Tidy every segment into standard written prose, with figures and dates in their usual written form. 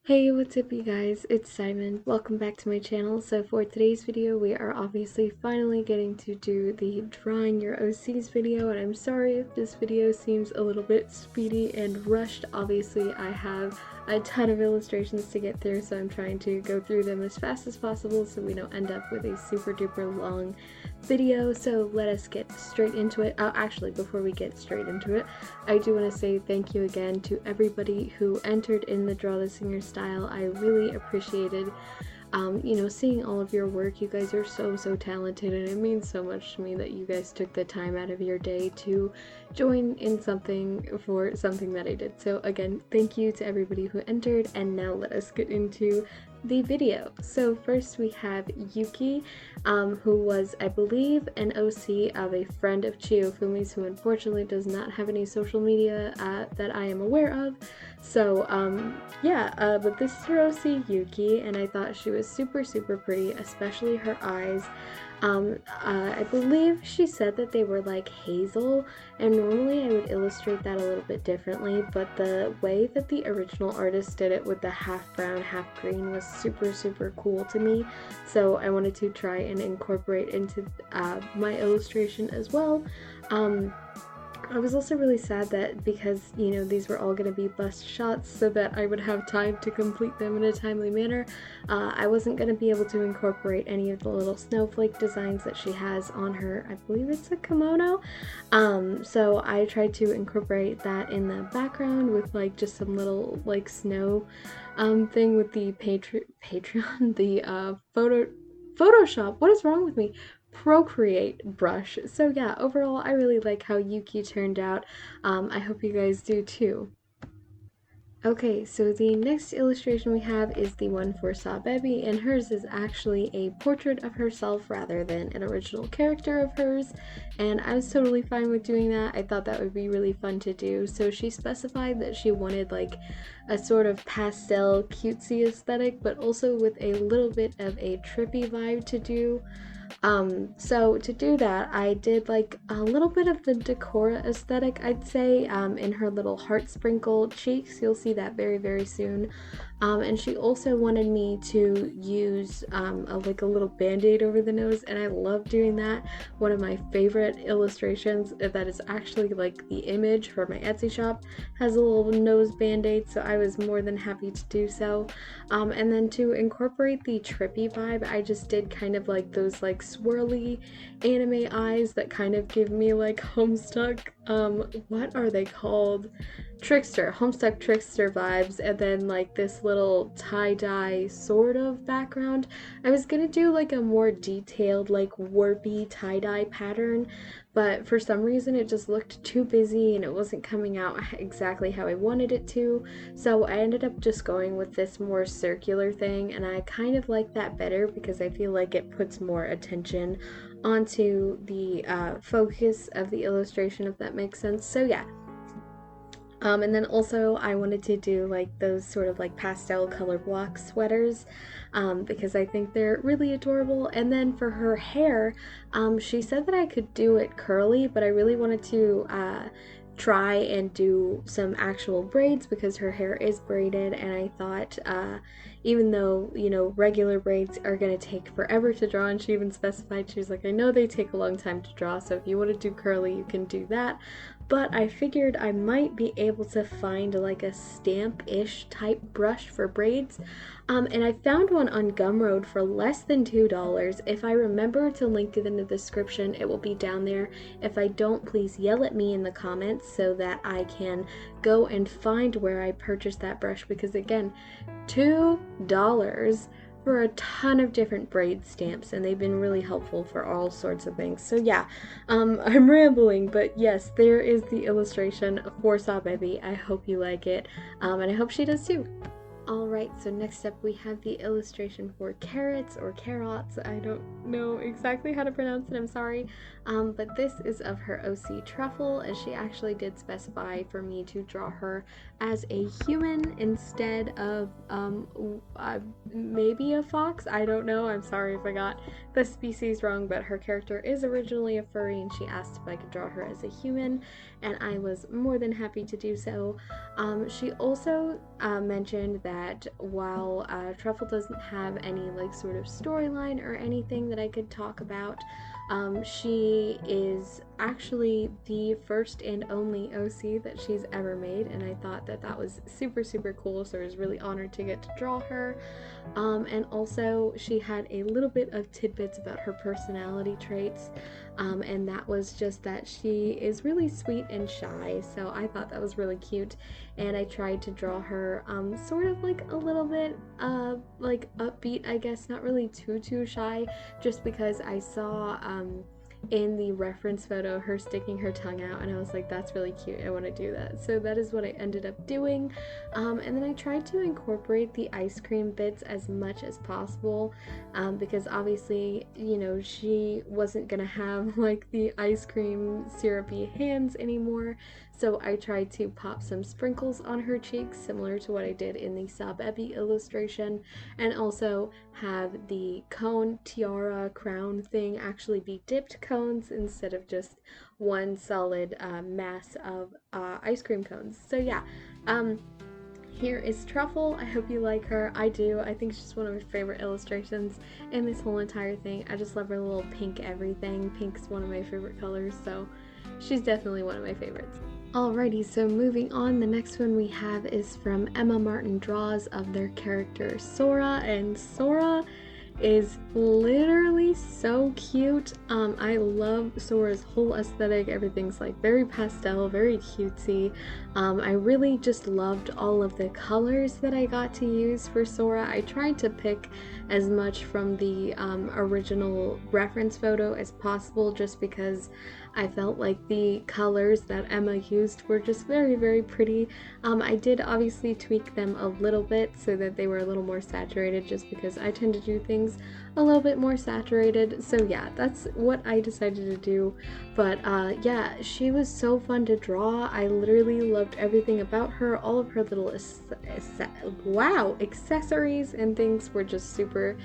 Hey, what's up you guys? It's Simon. Welcome back to my channel. So for today's video, we are obviously finally getting to do the drawing your OCs video, and I'm sorry if this video seems a little bit speedy and rushed. Obviously, I have a ton of illustrations to get through, so I'm trying to go through them as fast as possible so we don't end up with a super duper long video. So let us get straight into it. Actually, before we get straight into it, I do want to say thank you again to everybody who entered in the Draw the Singer style. I really appreciated seeing all of your work. You guys are so talented, and it means so much to me that you guys took the time out of your day to join in something for something that I did. So again, thank you to everybody who entered, and now let us get into the video. So first we have Yuki, who was, I believe, an OC of a friend of Chiyofumi's, who unfortunately does not have any social media that I am aware of. So but this is her OC, Yuki, and I thought she was super pretty, especially her eyes. I believe she said that they were like hazel, and normally I would illustrate that a little bit differently, but the way that the original artist did it with the half brown, half green was super cool to me, so I wanted to try and incorporate into my illustration as well. I was also really sad that because, these were all going to be bust shots so that I would have time to complete them in a timely manner, I wasn't going to be able to incorporate any of the little snowflake designs that she has on her, I believe it's a kimono. So I tried to incorporate that in the background with like just some little like snow thing with the Patreon, the Photoshop, what is wrong with me? Procreate brush. So yeah, overall I really like how Yuki turned out. I hope you guys do too. Okay, so the next illustration we have is the one for Sabebi, and hers is actually a portrait of herself rather than an original character of hers, and I was totally fine with doing that. I thought that would be really fun to do. So she specified that she wanted like a sort of pastel cutesy aesthetic, but also with a little bit of a trippy vibe to do. So to do that, I did like a little bit of the Decora aesthetic, I'd say, in her little heart sprinkle cheeks. You'll see that very soon. And she also wanted me to use like a little band-aid over the nose, and I love doing that. One of my favorite illustrations that is actually like the image for my Etsy shop has a little nose band-aid, so I was more than happy to do so. And then to incorporate the trippy vibe, I just did kind of like those like swirly anime eyes that kind of give me like Homestuck, what are they called? Homestuck Trickster vibes, and then like this little tie-dye sort of background. I was gonna do like a more detailed like warpy tie-dye pattern, but for some reason it just looked too busy and it wasn't coming out exactly how I wanted it to, so I ended up just going with this more circular thing, and I kind of like that better because I feel like it puts more attention onto the focus of the illustration, if that makes sense. So yeah. And then also I wanted to do like those sort of like pastel color block sweaters, because I think they're really adorable. And then for her hair, she said that I could do it curly, but I really wanted to try and do some actual braids because her hair is braided, and I thought even though regular braids are gonna take forever to draw, and she even specified, she was like, I know they take a long time to draw, so if you want to do curly you can do that, but I figured I might be able to find like a stamp-ish type brush for braids, and I found one on Gumroad for less than $2. If I remember to link it in the description, it will be down there. If I don't, please yell at me in the comments so that I can go and find where I purchased that brush, because again, $2 for a ton of different braid stamps, and they've been really helpful for all sorts of things. So yeah, I'm rambling, but yes, there is the illustration for Sabebi. I hope you like it, and I hope she does too. Alright, so next up we have the illustration for Carrots or Carrots. I don't know exactly how to pronounce it, I'm sorry. But this is of her OC Truffle, and she actually did specify for me to draw her as a human instead of maybe a fox. I don't know, I'm sorry if I got the species wrong, but her character is originally a furry, and she asked if I could draw her as a human, and I was more than happy to do so. She also mentioned that that while Truffle doesn't have any like sort of storyline or anything that I could talk about, she is actually the first and only OC that she's ever made, and I thought that that was super super cool, so I was really honored to get to draw her. And also she had a little bit of tidbits about her personality traits, and that was just that she is really sweet and shy, so I thought that was really cute. And I tried to draw her sort of like a little bit like upbeat, I guess, not really too shy, just because I saw in the reference photo her sticking her tongue out, and I was like, that's really cute, I want to do that. So that is what I ended up doing. And then I tried to incorporate the ice cream bits as much as possible, because obviously, you know, she wasn't gonna have like the ice cream syrupy hands anymore, so I tried to pop some sprinkles on her cheeks similar to what I did in the Sub Ebi illustration, and also have the cone tiara crown thing actually be dipped cones instead of just one solid mass of ice cream cones. So yeah, here is Truffle. I hope you like her. I do. I think she's one of my favorite illustrations in this whole entire thing. I just love her little pink everything. Pink's one of my favorite colors, so she's definitely one of my favorites. Alrighty, so moving on, the next one we have is from Emma Martin Draws of their character Sora, and Sora is literally so cute. I love Sora's whole aesthetic. Everything's like very pastel, very cutesy. I really just loved all of the colors that I got to use for Sora. I tried to pick as much from the original reference photo as possible, just because I felt like the colors that Emma used were just very pretty. I did obviously tweak them a little bit so that they were a little more saturated, just because I tend to do things a little bit more saturated. So yeah, that's what I decided to do. But yeah, she was so fun to draw. I literally loved everything about her. All of her little accessories and things were just super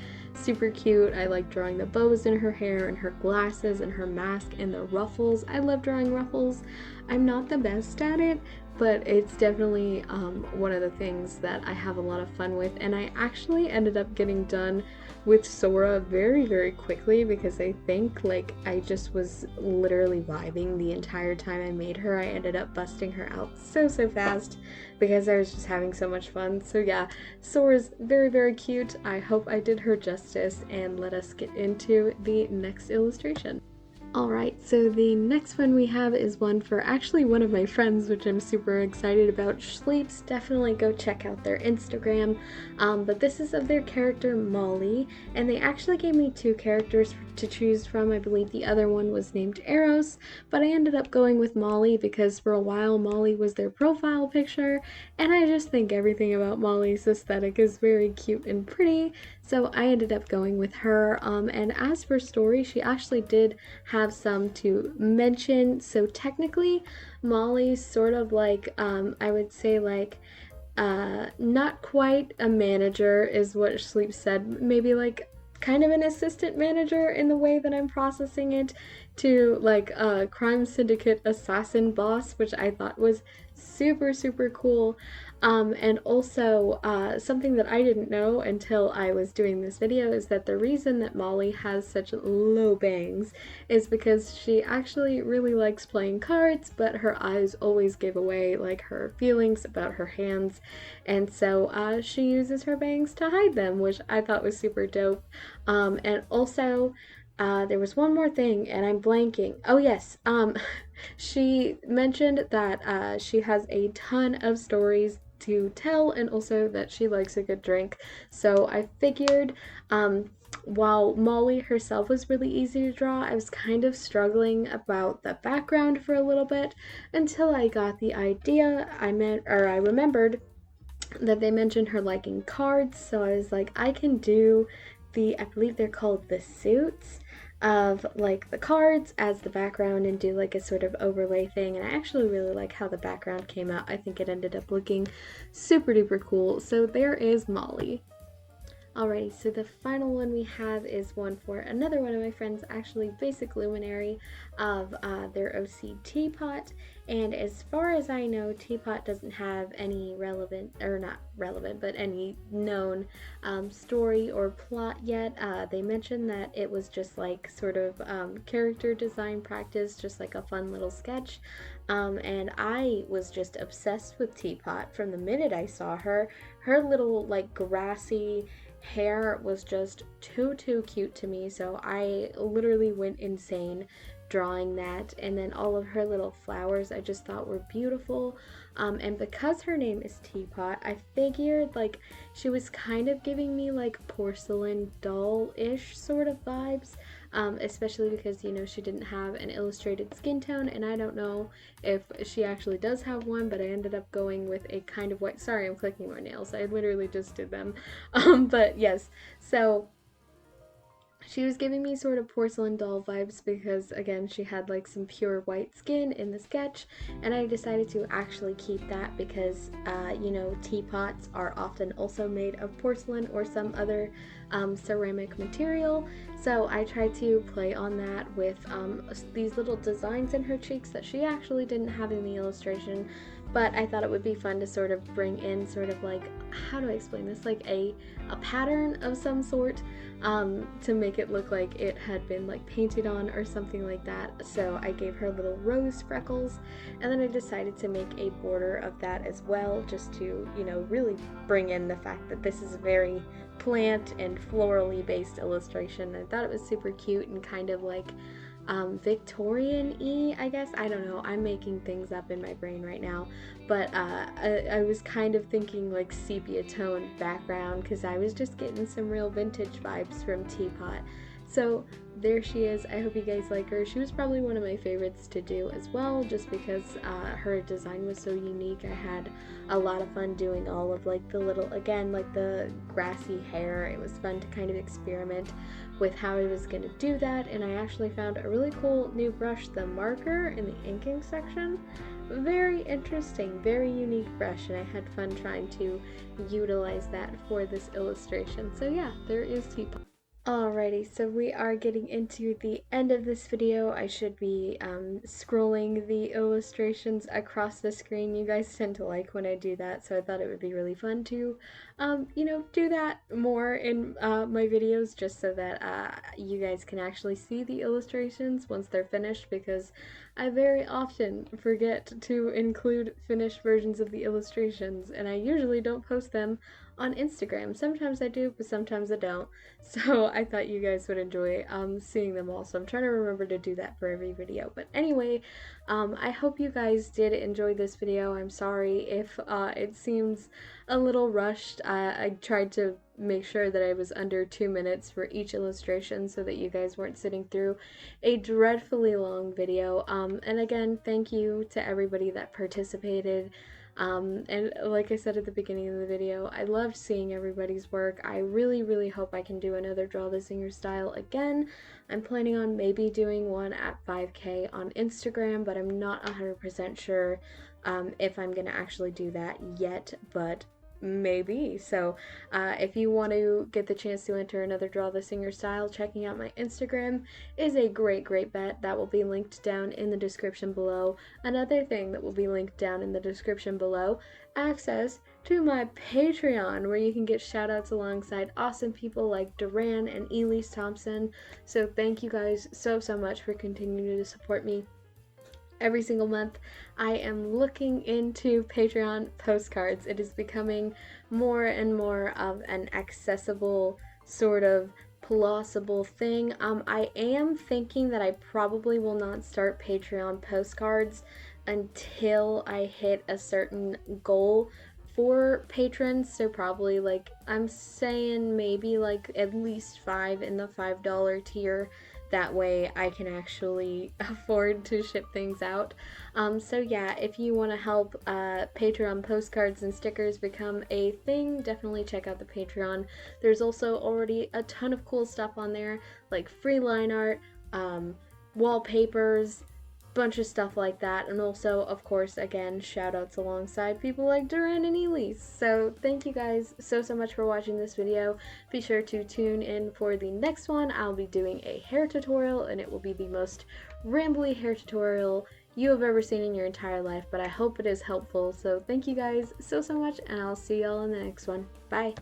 cute. I like drawing the bows in her hair and her glasses and her mask and the ruffles. I love drawing ruffles. I'm not the best at it, but it's definitely one of the things that I have a lot of fun with, and I actually ended up getting done with Sora very quickly, because I think like I just was literally vibing the entire time I made her. I ended up busting her out so fast because I was just having so much fun. So yeah, Sora's very cute. I hope I did her justice, and let us get into the next illustration. Alright, so the next one we have is one for actually one of my friends, which I'm super excited about. Sleeps, definitely go check out their Instagram. But this is of their character Molly, and they actually gave me two characters to choose from. I believe the other one was named Eros, but I ended up going with Molly because for a while Molly was their profile picture, and I just think everything about Molly's aesthetic is very cute and pretty, so I ended up going with her. And as for story, she actually did have some to mention. So technically, Molly's sort of like, I would say like, not quite a manager is what Sleep said, maybe like kind of an assistant manager in the way that I'm processing it, to like a crime syndicate assassin boss, which I thought was super cool. And also something that I didn't know until I was doing this video is that the reason that Molly has such low bangs is because she actually really likes playing cards, but her eyes always give away like her feelings about her hands, and so she uses her bangs to hide them, which I thought was super dope. And also there was one more thing and I'm blanking. Oh yes, she mentioned that she has a ton of stories to tell, and also that she likes a good drink. So I figured while Molly herself was really easy to draw, I was kind of struggling about the background for a little bit until I got the idea. I remembered that they mentioned her liking cards, so I was like, I can do I believe they're called the suits of like the cards as the background and do like a sort of overlay thing, and I actually really like how the background came out. I think it ended up looking super duper cool. So there is Molly. Alrighty, so the final one we have is one for another one of my friends, actually basic luminary of their OC Teapot. And as far as I know, Teapot doesn't have any relevant, or not relevant, but any known story or plot yet. They mentioned that it was just like sort of character design practice, just like a fun little sketch. And I was just obsessed with Teapot from the minute I saw her. Her little like grassy hair was just too cute to me, so I literally went insane drawing that. And then all of her little flowers I just thought were beautiful, and because her name is Teapot, I figured like she was kind of giving me like porcelain doll-ish sort of vibes, especially because, you know, she didn't have an illustrated skin tone, and I don't know if she actually does have one, but I ended up going with a kind of white. Sorry, I'm clicking my nails. I literally just did them. But yes, so she was giving me sort of porcelain doll vibes because, again, she had like some pure white skin in the sketch, and I decided to actually keep that because, you know, teapots are often also made of porcelain or some other ceramic material. So I tried to play on that with these little designs in her cheeks that she actually didn't have in the illustration, but I thought it would be fun to sort of bring in sort of like, how do I explain this, like a pattern of some sort, to make it look like it had been like painted on or something like that. So I gave her little rose freckles, and then I decided to make a border of that as well, just to, you know, really bring in the fact that this is a very plant and florally based illustration. I thought it was super cute and kind of like Victorian-y, I guess. I don't know, I'm making things up in my brain right now, but I was kind of thinking like sepia tone background because I was just getting some real vintage vibes from Teapot. So there she is. I hope you guys like her. She was probably one of my favorites to do as well, just because her design was so unique. I had a lot of fun doing all of like the little, again, like the grassy hair. It was fun to kind of experiment with how I was going to do that, and I actually found a really cool new brush, the marker in the inking section. Very interesting, very unique brush, and I had fun trying to utilize that for this illustration. So yeah, there is Teapot. Alrighty, so we are getting into the end of this video. I should be scrolling the illustrations across the screen. You guys tend to like when I do that, so I thought it would be really fun to, you know, do that more in my videos, just so that you guys can actually see the illustrations once they're finished, because I very often forget to include finished versions of the illustrations, and I usually don't post them on Instagram. Sometimes I do, but sometimes I don't. So I thought you guys would enjoy seeing them all. So I'm trying to remember to do that for every video. But anyway, I hope you guys did enjoy this video. I'm sorry if it seems a little rushed. I tried to make sure that I was under 2 minutes for each illustration so that you guys weren't sitting through a dreadfully long video. And again, thank you to everybody that participated. And like I said at the beginning of the video, I loved seeing everybody's work. I really hope I can do another Draw the Singer style again. I'm planning on maybe doing one at 5K on Instagram, but I'm not 100% sure if I'm gonna actually do that yet, but maybe. So if you want to get the chance to enter another Draw the Singer style, checking out my Instagram is a great bet. That will be linked down in the description below. Another thing that will be linked down in the description below, access to my Patreon, where you can get shoutouts alongside awesome people like Duran and Elise Thompson. So thank you guys so much for continuing to support me every single month. I am looking into Patreon postcards. It is becoming more and more of an accessible, sort of plausible thing. I am thinking that I probably will not start Patreon postcards until I hit a certain goal for patrons, so probably like, I'm saying maybe like at least 5 in the $5 tier. That way I can actually afford to ship things out. So yeah, if you want to help Patreon postcards and stickers become a thing, definitely check out the Patreon. There's also already a ton of cool stuff on there, like free line art, wallpapers, bunch of stuff like that. And also, of course, again, shout outs alongside people like Duran and Elise. So thank you guys so much for watching this video. Be sure to tune in for the next one. I'll be doing a hair tutorial, and it will be the most rambly hair tutorial you have ever seen in your entire life, but I hope it is helpful. So thank you guys so much, and I'll see y'all in the next one. Bye!